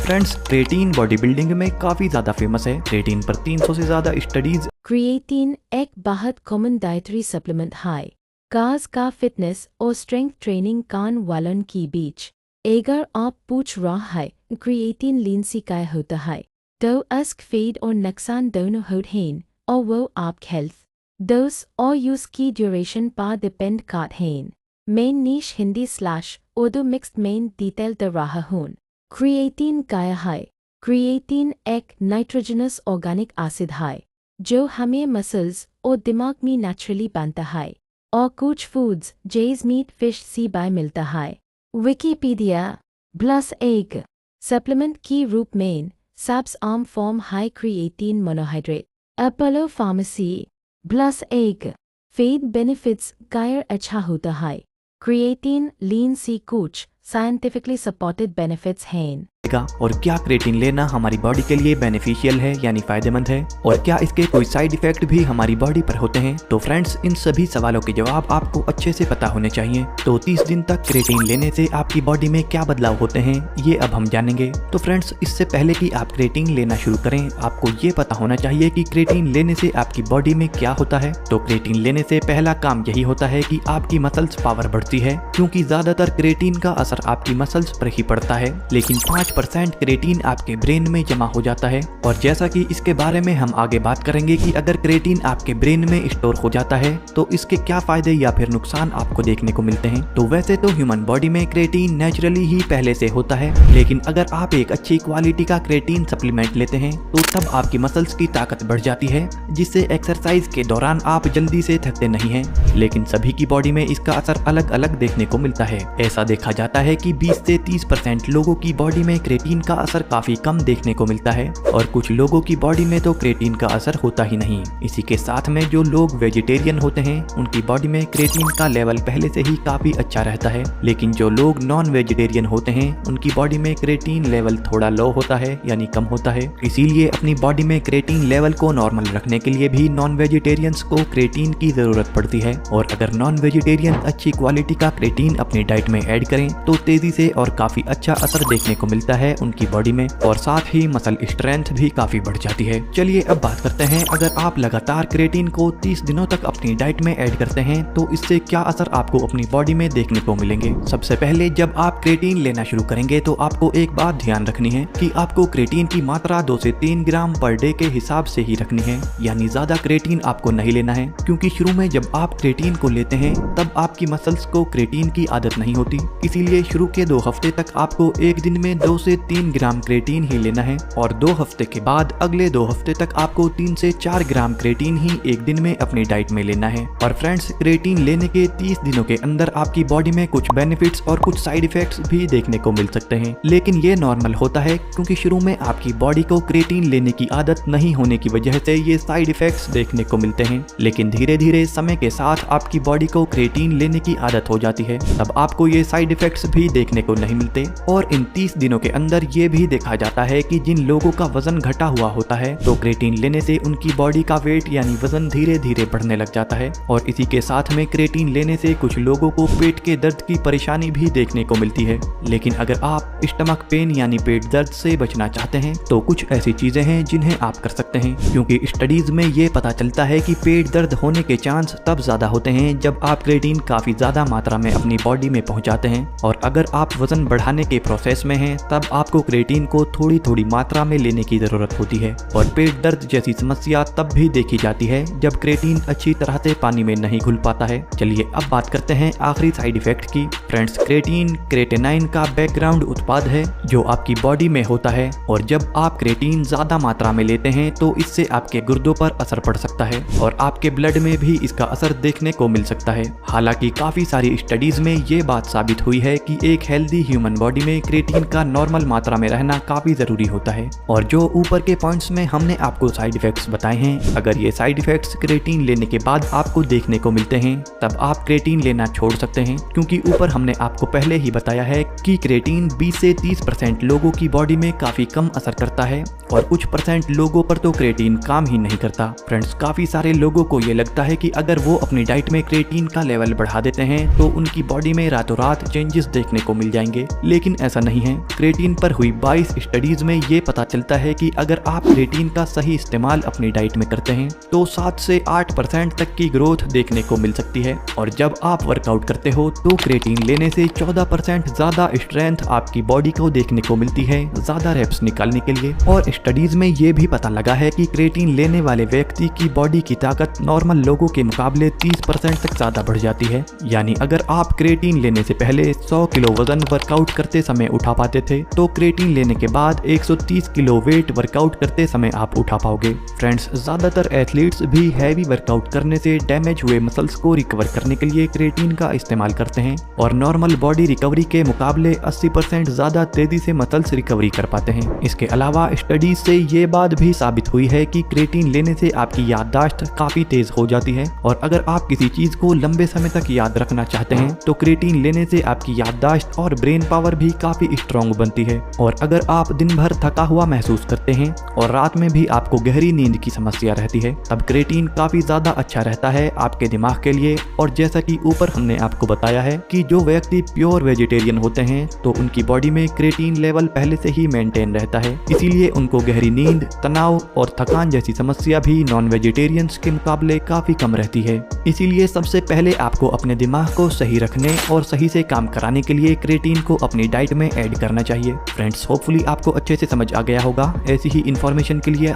Friends, creatine body building में काफी ज्यादा फेमस है। क्रेटीन पर 300 से ज्यादा स्टडीज। क्रिएटिन एक बहुत कॉमन डाइटरी सप्लीमेंट है काज का फिटनेस और स्ट्रेंथ ट्रेनिंग कान वालन की बीच। अगर आप पूछ रहा है क्रिएटिन लीन से क्या होता है, तो अस्क फेड और नुकसान दोनों होते हैं और वो आपकी हेल्थ, डोज और यूज की ड्यूरेशन पर डिपेंड करते हैं। मेन नीश हिंदी/उर्दू मिक्स्ड मेन डिटेल दे रहा हूँ। क्रिएटिन क्या है? क्रिएटिन एक नाइट्रोजनस ऑर्गेनिक एसिड है जो हमें मसल्स और दिमाग में नेचुरली बनता है और कुछ फूड्स जैसे मीट फिश से बाय मिलता है। विकिपीडिया प्लस एक सप्लीमेंट की रूप में सबसे आम फॉर्म है creatine monohydrate. Apollo pharmacy plus एक फेड बेनिफिट्स गायर अच्छा होता है। क्रिएटिन लीन से कुछ साइंटिफिकली सपोर्टेड बेनिफिट्स हैं। और क्या क्रेटीन लेना हमारी बॉडी के लिए बेनिफिशियल है यानी फायदेमंद है, और क्या इसके कोई साइड इफेक्ट भी हमारी बॉडी पर होते हैं? तो फ्रेंड्स, इन सभी सवालों के जवाब आपको अच्छे से पता होने चाहिए। तो 30 दिन तक क्रेटीन लेने से आपकी बॉडी में क्या बदलाव होते हैं, ये अब हम जानेंगे। तो फ्रेंड्स, इससे पहले कि आप क्रेटीन लेना शुरू करें, आपको ये पता होना चाहिए कि क्रेटीन लेने से आपकी बॉडी में क्या होता है। तो क्रेटीन लेने से पहला काम यही होता है कि आपकी मसल्स पावर बढ़ती है, क्योंकि ज्यादातर क्रेटीन का असर आपकी मसल्स पर ही पड़ता है, लेकिन 5% क्रेटीन आपके ब्रेन में जमा हो जाता है। और जैसा कि इसके बारे में हम आगे बात करेंगे कि अगर क्रेटीन आपके ब्रेन में स्टोर हो जाता है तो इसके क्या फायदे या फिर नुकसान आपको देखने को मिलते हैं। तो वैसे तो ह्यूमन बॉडी में क्रेटीन नेचुरली ही पहले से होता है, लेकिन अगर आप एक अच्छी क्वालिटी का क्रेटीन सप्लीमेंट लेते हैं तो तब आपकी मसल्स की ताकत बढ़ जाती है, जिससे एक्सरसाइज के दौरान आप जल्दी से थकते नहीं हैं। लेकिन सभी की बॉडी में इसका असर अलग अलग देखने को मिलता है। ऐसा देखा जाता है कि 20 से 30% लोगों की बॉडी में क्रेटीन का असर काफी कम देखने को मिलता है, और कुछ लोगों की बॉडी में तो क्रेटीन का असर होता ही नहीं। इसी के साथ में जो लोग वेजिटेरियन होते हैं उनकी बॉडी में क्रेटीन का लेवल पहले से ही काफी अच्छा रहता है, लेकिन जो लोग नॉन वेजिटेरियन होते हैं उनकी बॉडी में क्रेटीन लेवल थोड़ा लो होता है यानी कम होता है। इसीलिए अपनी बॉडी में क्रेटीन लेवल को नॉर्मल रखने के लिए भी नॉन वेजिटेरियंस को क्रेटीन की जरूरत पड़ती है। और अगर नॉन वेजिटेरियन अच्छी क्वालिटी का क्रेटीन अपनी डाइट में ऐड करें तो तेजी से और काफी अच्छा असर देखने को मिलता है उनकी बॉडी में, और साथ ही मसल स्ट्रेंथ भी काफी बढ़ जाती है। चलिए अब बात करते हैं, अगर आप लगातार क्रेटीन को 30 दिनों तक अपनी डाइट में ऐड करते हैं तो इससे क्या असर आपको अपनी बॉडी में देखने को मिलेंगे। सबसे पहले जब आप क्रेटीन लेना शुरू करेंगे तो आपको एक बात ध्यान रखनी है कि आपको क्रेटीन की मात्रा 2 से 3 ग्राम पर डे के हिसाब से ही रखनी है, यानी ज्यादा क्रेटीन आपको नहीं लेना है, क्योंकि शुरू में जब आप क्रेटीन को लेते हैं तब आपकी मसल्स को क्रेटीन की आदत नहीं होती। इसीलिए शुरू के 2 हफ्ते तक आपको एक दिन में 2 से 3 ग्राम क्रेटीन ही लेना है, और 2 हफ्ते के बाद अगले 2 हफ्ते तक आपको 3 से 4 ग्राम क्रेटीन ही एक दिन में अपनी डाइट में लेना है। और फ्रेंड्स, क्रेटीन लेने के 30 दिनों के अंदर आपकी बॉडी में कुछ बेनिफिट्स और कुछ साइड इफेक्ट्स भी देखने को मिल सकते हैं, लेकिन ये नॉर्मल होता है क्योंकि शुरू में आपकी बॉडी को क्रेटीन लेने की आदत नहीं होने की वजह से ये साइड इफेक्ट्स देखने को मिलते हैं। लेकिन धीरे धीरे समय के साथ आपकी बॉडी को क्रेटीन लेने की आदत हो जाती है, तब आपको ये साइड इफेक्ट्स भी देखने को नहीं मिलते। और इन 30 दिनों के अंदर ये भी देखा जाता है कि जिन लोगों का वजन घटा हुआ होता है तो क्रेटीन लेने से उनकी बॉडी का वेट यानी वजन धीरे धीरे बढ़ने लग जाता है। और इसी के साथ में क्रेटीन लेने से कुछ लोगों को पेट के दर्द की परेशानी भी देखने को मिलती है। लेकिन अगर आप स्टमक पेन यानी पेट दर्द से बचना चाहते हैं तो कुछ ऐसी चीजें हैं जिन्हें आप कर सकते हैं, क्योंकि स्टडीज में ये पता चलता है कि पेट दर्द होने के चांस तब ज्यादा होते हैं जब आप क्रेटीन काफी ज्यादा मात्रा में अपनी बॉडी में पहुंचाते हैं। और अगर आप वजन बढ़ाने के प्रोसेस में हैं तब आपको क्रेटीन को थोड़ी थोड़ी मात्रा में लेने की जरूरत होती है। और पेट दर्द जैसी समस्या तब भी देखी जाती है जब क्रेटीन अच्छी तरह से पानी में नहीं घुल पाता है। चलिए अब बात करते हैं आखिरी साइड इफेक्ट की। फ्रेंड्स, क्रेटीन क्रेटेनाइन का बैकग्राउंड उत्पाद है जो आपकी बॉडी में होता है, और जब आप क्रेटीन ज्यादा मात्रा में लेते हैं तो इससे आपके गुर्दों पर असर पड़ सकता है और आपके ब्लड में भी इसका असर देखने को मिल सकता है। हालांकि काफी सारी स्टडीज में ये बात साबित हुई है कि एक हेल्दी ह्यूमन बॉडी में क्रेटीन का नॉर्मल मात्रा में रहना काफी जरूरी होता है। और जो ऊपर के पॉइंट्स में हमने आपको साइड इफेक्ट्स बताए हैं, अगर ये साइड इफेक्ट्स क्रेटीन लेने के बाद आपको देखने को मिलते हैं तब आप क्रेटीन लेना छोड़ सकते हैं, क्योंकि ऊपर हमने आपको पहले ही बताया है कि क्रेटीन 20 से 30% लोगों की बॉडी में काफी कम असर करता है और कुछ % लोगों पर तो क्रेटीन काम ही नहीं करता। फ्रेंड्स, काफी सारे लोगों को ये लगता है कि अगर वो अपनी डाइट में क्रेटीन का लेवल बढ़ा देते हैं तो उनकी बॉडी में रातों रात चेंजेस देखने को मिल जाएंगे, लेकिन ऐसा नहीं है। क्रिएटिन पर हुई 22 स्टडीज में ये पता चलता है कि अगर आप क्रिएटिन का सही इस्तेमाल अपनी डाइट में करते हैं तो 7 से 8% तक की ग्रोथ देखने को मिल सकती है। और जब आप वर्कआउट करते हो तो क्रिएटिन लेने से 14% ज्यादा स्ट्रेंथ आपकी बॉडी को देखने को मिलती है ज्यादा रेप्स निकालने के लिए। और स्टडीज में ये भी पता लगा है कि क्रिएटिन लेने वाले व्यक्ति की बॉडी की ताकत नॉर्मल लोगों के मुकाबले 30% तक ज्यादा बढ़ जाती है। यानी अगर आप क्रिएटिन लेने से पहले 100 किलो वजन वर्कआउट करते समय उठा पाते थे तो क्रिएटिन लेने के बाद 130 किलो वेट वर्कआउट करते समय आप उठा पाओगे। फ्रेंड्स, ज्यादातर एथलीट्स भी हैवी वर्कआउट करने से डैमेज हुए मसल्स को रिकवर करने के लिए क्रिएटिन का इस्तेमाल करते हैं और नॉर्मल बॉडी रिकवरी के मुकाबले 80% ज्यादा तेजी से मसल्स रिकवरी कर पाते हैं। इसके अलावा स्टडीज से ये बात भी साबित हुई है कि क्रिएटिन लेने से आपकी याददाश्त काफी तेज हो जाती है और अगर आप किसी चीज को लंबे समय तक याद रखना चाहते हैं तो क्रिएटिन लेने से आपकी याददाश्त और ब्रेन पावर भी काफी स्ट्रॉन्ग बनती है। और अगर आप दिन भर थका हुआ महसूस करते हैं और रात में भी आपको गहरी नींद की समस्या रहती है तब क्रिएटिन काफी ज्यादा अच्छा रहता है आपके दिमाग के लिए। और जैसा कि ऊपर हमने आपको बताया है कि जो व्यक्ति प्योर वेजिटेरियन होते हैं तो उनकी बॉडी में क्रिएटिन लेवल पहले से ही मेंटेन रहता है, इसीलिए उनको गहरी नींद, तनाव और थकान जैसी समस्या भी नॉन वेजिटेरियंस के मुकाबले काफी कम रहती है। इसीलिए सबसे पहले आपको अपने दिमाग को सही रखने और सही से काम कराने के लिए क्रिएटिन को अपनी डाइट में ऐड करना चाहिए। फ्रेंड्स, होपफुली आपको अच्छे से समझ आ गया होगा। ऐसी ही इन्फॉर्मेशन के लिए